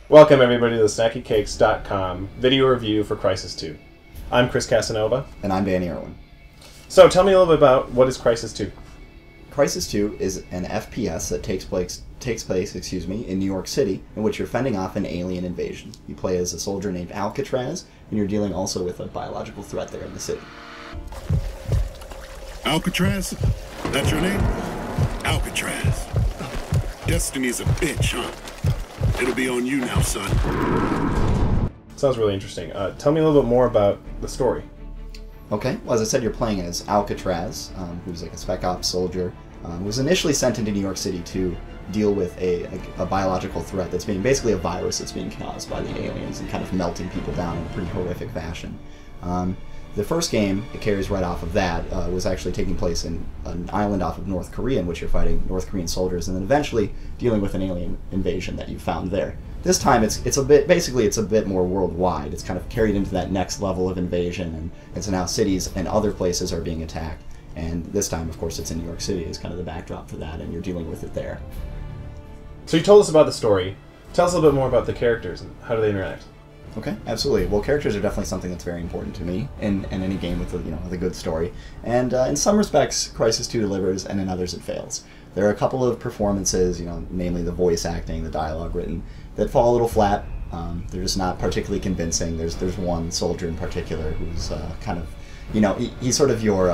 Welcome everybody to the SnackieCakes.com video review for Crysis 2. I'm Chris Casanova. And I'm Danny Irwin. So tell me a little bit about what is Crysis 2. Crysis 2 is an FPS that takes place in New York City, in which you're fending off an alien invasion. You play as a soldier named Alcatraz, and you're dealing also with a biological threat there in the city. Alcatraz? That's your name? Alcatraz. Destiny's a bitch, huh? It'll be on you now, son. Sounds really interesting. Tell me a little bit more about the story. Okay, well, as I said, you're playing as Alcatraz, who's like a spec ops soldier, who was initially sent into New York City to deal with a biological threat that's being basically a virus that's being caused by the aliens and kind of melting people down in a pretty horrific fashion. The first game, it carries right off of that, was actually taking place in an island off of North Korea in which you're fighting North Korean soldiers and then eventually dealing with an alien invasion that you found there. This time it's a bit more worldwide. It's kind of carried into that next level of invasion, and so now cities and other places are being attacked. And this time, of course, it's in New York City is kind of the backdrop for that, and you're dealing with it there. So you told us about the story. Tell us a little bit more about the characters and how do they interact. Okay, absolutely. Well, characters are definitely something that's very important to me in any game with a good story. And in some respects, Crysis 2 delivers, and in others it fails. There are a couple of performances, namely the voice acting, the dialogue written, that fall a little flat. They're just not particularly convincing. There's one soldier in particular who's kind of, he's sort of your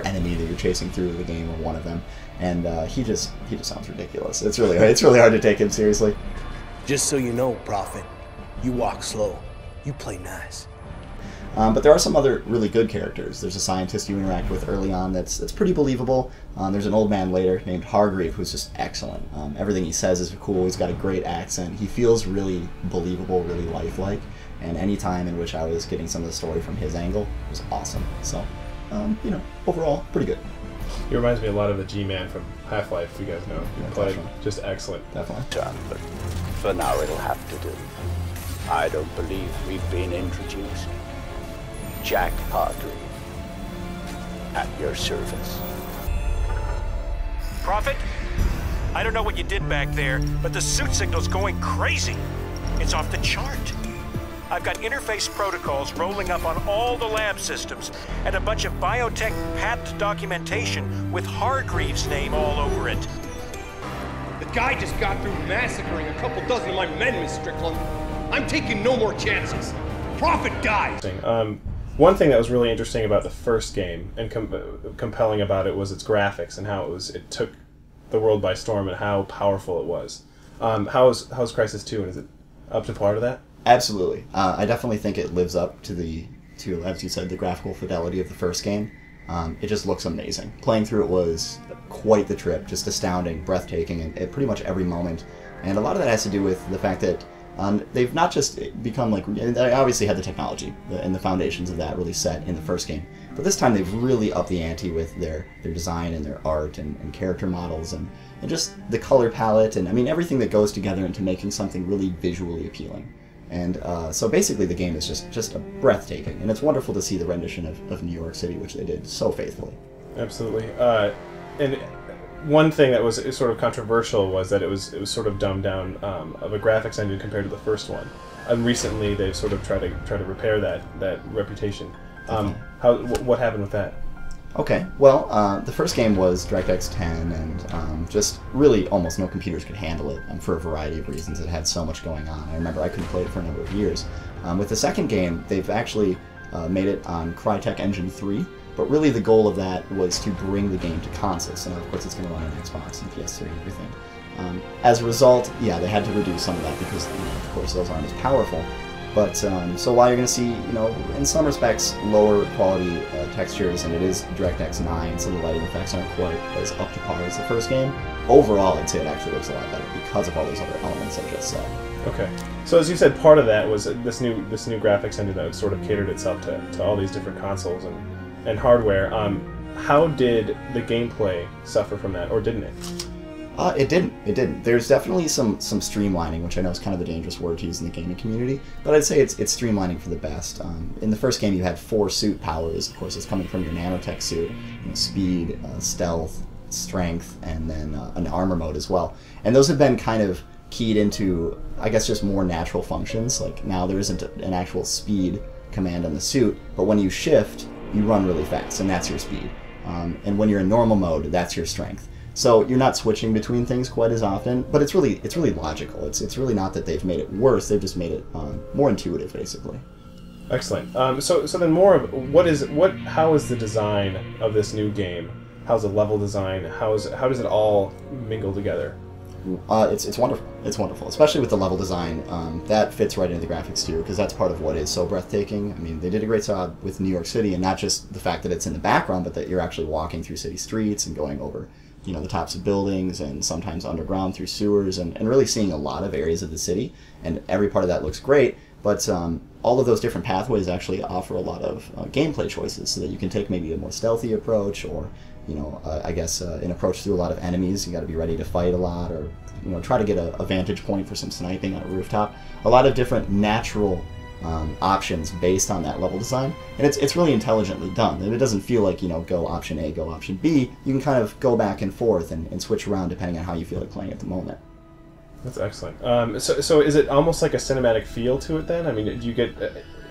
enemy that you're chasing through the game, or one of them, and he just sounds ridiculous. It's really hard to take him seriously. Just so you know, Prophet, you walk slow. You play nice. But there are some other really good characters. There's a scientist you interact with early on that's pretty believable. There's an old man later named Hargreave who's just excellent. Everything he says is cool. He's got a great accent. He feels really believable, really lifelike. And any time in which I was getting some of the story from his angle was awesome. So, overall, pretty good. He reminds me a lot of the G-Man from Half-Life, you guys know. He played just excellent. Definitely. But for now it'll have to do. I don't believe we've been introduced. Jack Hargreave, at your service. Prophet, I don't know what you did back there, but the suit signal's going crazy. It's off the chart. I've got interface protocols rolling up on all the lab systems and a bunch of biotech patent documentation with Hargreave's name all over it. The guy just got through massacring a couple dozen of my men, Miss Strickland. I'm taking no more chances. Prophet dies. One thing that was really interesting about the first game and compelling about it was its graphics and how it took the world by storm and how powerful it was. How's Crysis 2, and is it up to par to that? Absolutely. I definitely think it lives up to as you said, the graphical fidelity of the first game. It just looks amazing. Playing through it was quite the trip, just astounding, breathtaking at pretty much every moment. And a lot of that has to do with the fact that they've not just become they obviously had the technology and the foundations of that really set in the first game, but this time they've really upped the ante with their design and their art and character models and just the color palette and everything that goes together into making something really visually appealing. And so basically the game is just breathtaking, and it's wonderful to see the rendition of New York City, which they did so faithfully. Absolutely. And one thing that was sort of controversial was that it was sort of dumbed down of a graphics engine compared to the first one. And recently they've sort of tried to repair that reputation. What happened with that? Okay, well, the first game was DirectX 10, and just really almost no computers could handle it for a variety of reasons. It had so much going on. I remember I couldn't play it for a number of years. With the second game, they've actually made it on Crytek Engine 3, but really the goal of that was to bring the game to consoles. So now, of course, it's going to run on Xbox and PS3 and everything. As a result, yeah, they had to reduce some of that because, of course, those aren't as powerful. But so while you're going to see, in some respects, lower quality textures, and it is DirectX 9, so the lighting effects aren't quite as up to par as the first game, overall, I'd say it actually looks a lot better because of all those other elements I just said. Okay, so as you said, part of that was this new graphics engine that sort of catered itself to all these different consoles and hardware. How did the gameplay suffer from that, or didn't it? It didn't. There's definitely some streamlining, which I know is kind of a dangerous word to use in the gaming community, but I'd say it's streamlining for the best. In the first game, you had 4 suit powers. Of course, it's coming from your nanotech suit: speed, stealth, strength, and then an armor mode as well. And those have been kind of keyed into, I guess, just more natural functions. Like now there isn't an actual speed command on the suit, but when you shift, you run really fast, and that's your speed. And when you're in normal mode, that's your strength. So you're not switching between things quite as often, but it's really logical. It's really not that they've made it worse; they've just made it more intuitive, basically. Excellent. So then more of how is the design of this new game? How's the level design? How does it all mingle together? It's wonderful. It's wonderful, especially with the level design. That fits right into the graphics too, because that's part of what is so breathtaking. I mean, they did a great job with New York City, and not just the fact that it's in the background, but that you're actually walking through city streets and going over, the tops of buildings and sometimes underground through sewers, and really seeing a lot of areas of the city. And every part of that looks great, but all of those different pathways actually offer a lot of gameplay choices, so that you can take maybe a more stealthy approach, or I guess an approach through a lot of enemies. You got to be ready to fight a lot, or try to get a vantage point for some sniping on a rooftop. A lot of different natural options based on that level design, and it's really intelligently done. It doesn't feel like go option A, go option B. You can kind of go back and forth and switch around depending on how you feel like playing at the moment. That's excellent. So is it almost like a cinematic feel to it then? I mean, do you get?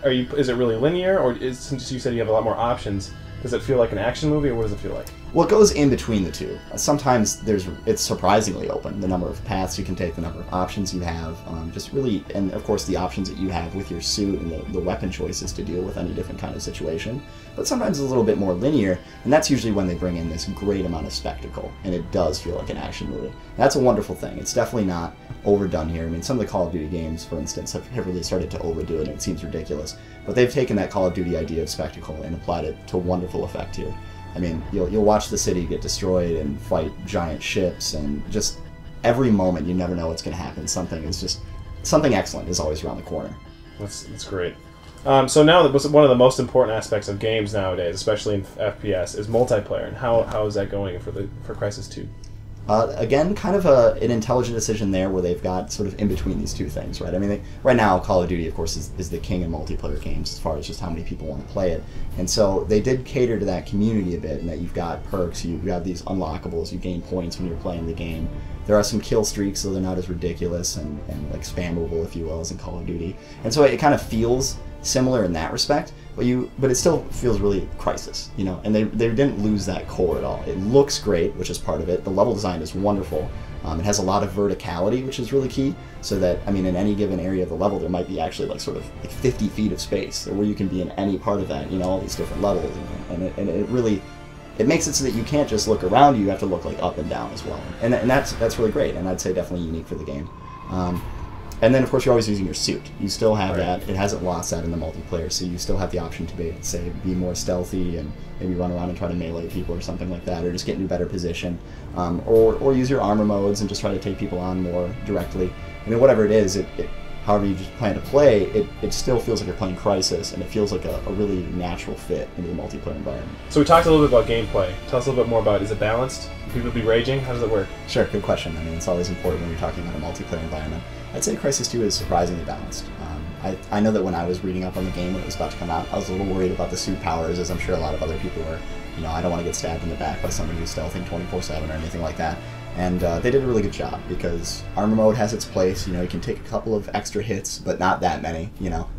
Is it really linear, or since you said you have a lot more options, does it feel like an action movie, or what does it feel like? Well, it goes in between the two. Sometimes it's surprisingly open, the number of paths you can take, the number of options you have, just really, and of course the options that you have with your suit and the weapon choices to deal with any different kind of situation. But sometimes it's a little bit more linear, and that's usually when they bring in this great amount of spectacle, and it does feel like an action movie. And that's a wonderful thing. It's definitely not overdone here. I mean, some of the Call of Duty games, for instance, have really started to overdo it, and it seems ridiculous. But they've taken that Call of Duty idea of spectacle and applied it to wonderful effect here. I mean, you'll watch the city get destroyed and fight giant ships, and just every moment you never know what's going to happen. Something excellent is always around the corner. That's great. So now one of the most important aspects of games nowadays, especially in FPS, is multiplayer. And how is that going for Crysis 2? Again, kind of an intelligent decision there, where they've got sort of in between these two things, right? I mean, right now, Call of Duty, of course, is the king in multiplayer games as far as just how many people want to play it. And so they did cater to that community a bit, in that you've got perks, you have these unlockables, you gain points when you're playing the game. There are some kill streaks, so they're not as ridiculous and like spammable, if you will, as in Call of Duty. And so it kind of feels similar in that respect, but it still feels really Crysis, and they didn't lose that core at all. It looks great, which is part of it. The level design is wonderful. It has a lot of verticality, which is really key, so that, I mean, in any given area of the level, there might be actually like 50 feet of space where you can be in any part of that, all these different levels, and it really, it makes it so that you can't just look around you have to look like up and down as well, and that's really great, and I'd say definitely unique for the game. And then, of course, you're always using your suit. You still have that. It hasn't lost that in the multiplayer, so you still have the option to be more stealthy and maybe run around and try to melee people or something like that, or just get into a better position, or use your armor modes and just try to take people on more directly. I mean, whatever it is, however you just plan to play, it still feels like you're playing Crysis, and it feels like a really natural fit into the multiplayer environment. So we talked a little bit about gameplay. Tell us a little bit more about it. Is it balanced? Will people be raging? How does it work? Sure, good question. I mean, it's always important when you're talking about a multiplayer environment. I'd say Crysis 2 is surprisingly balanced. I know that when I was reading up on the game when it was about to come out, I was a little worried about the suit powers, as I'm sure a lot of other people were. I don't want to get stabbed in the back by somebody who's stealthing 24/7 or anything like that. And they did a really good job, because armor mode has its place. You can take a couple of extra hits, but not that many.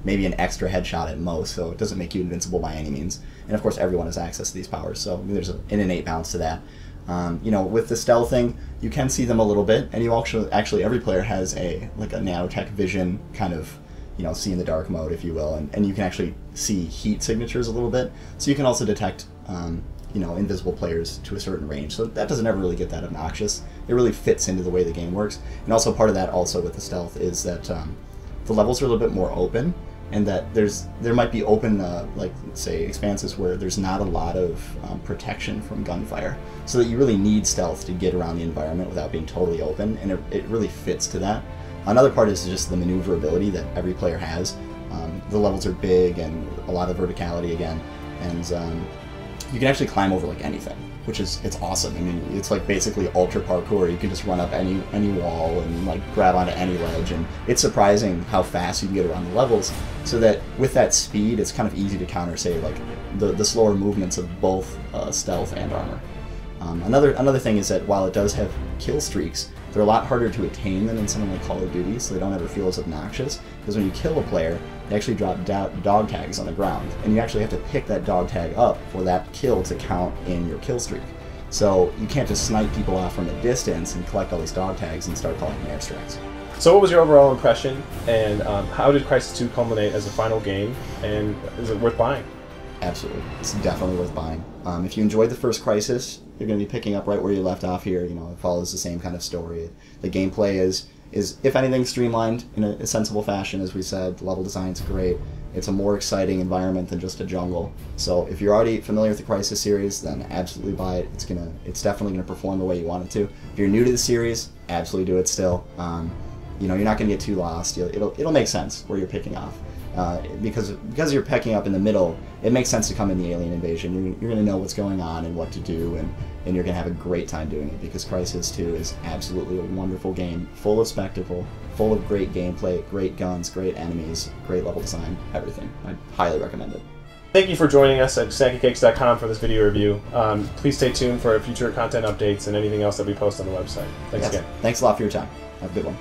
Maybe an extra headshot at most, so it doesn't make you invincible by any means. And of course, everyone has access to these powers, so there's an innate balance to that. With the stealthing, you can see them a little bit, and you actually every player has a nanotech vision kind of, see in the dark mode, if you will, and you can actually see heat signatures a little bit, so you can also detect invisible players to a certain range. So that doesn't ever really get that obnoxious. It really fits into the way the game works. And also part of that also with the stealth is that the levels are a little bit more open, and that there might be open, like, say, expanses where there's not a lot of protection from gunfire, so that you really need stealth to get around the environment without being totally open, and it really fits to that. Another part is just the maneuverability that every player has. The levels are big and a lot of verticality again, and you can actually climb over like anything, it's awesome. I mean, it's like basically ultra parkour. You can just run up any wall and like grab onto any ledge, and it's surprising how fast you can get around the levels, so that with that speed, it's kind of easy to counter, say, like the slower movements of both stealth and armor. Another thing is that while it does have kill streaks, They're a lot harder to attain than in something like Call of Duty, so they don't ever feel as obnoxious, because when you kill a player, they actually drop dog tags on the ground, and you actually have to pick that dog tag up for that kill to count in your kill streak. So you can't just snipe people off from a distance and collect all these dog tags and start calling them airstrikes. So what was your overall impression, and how did Crysis 2 culminate as a final game, and is it worth buying? Absolutely. It's definitely worth buying. If you enjoyed the first Crysis, you're going to be picking up right where you left off here. You know, it follows the same kind of story. The gameplay is if anything, streamlined in a sensible fashion, as we said. The level design's great. It's a more exciting environment than just a jungle. So if you're already familiar with the Crysis series, then absolutely buy it. It's definitely gonna perform the way you want it to. If you're new to the series, absolutely do it still. You know, you're not gonna get too lost. It'll make sense where you're picking off. Because you're picking up in the middle, it makes sense to come in the alien invasion. You're gonna know what's going on and what to do, and you're gonna have a great time doing it, because Crysis 2 is absolutely a wonderful game, full of spectacle, full of great gameplay, great guns, great enemies, great level design, everything. I highly recommend it. Thank you for joining us at SnackieCakes.com for this video review. Please stay tuned for future content updates and anything else that we post on the website. Thanks again. Thanks a lot for your time. Have a good one.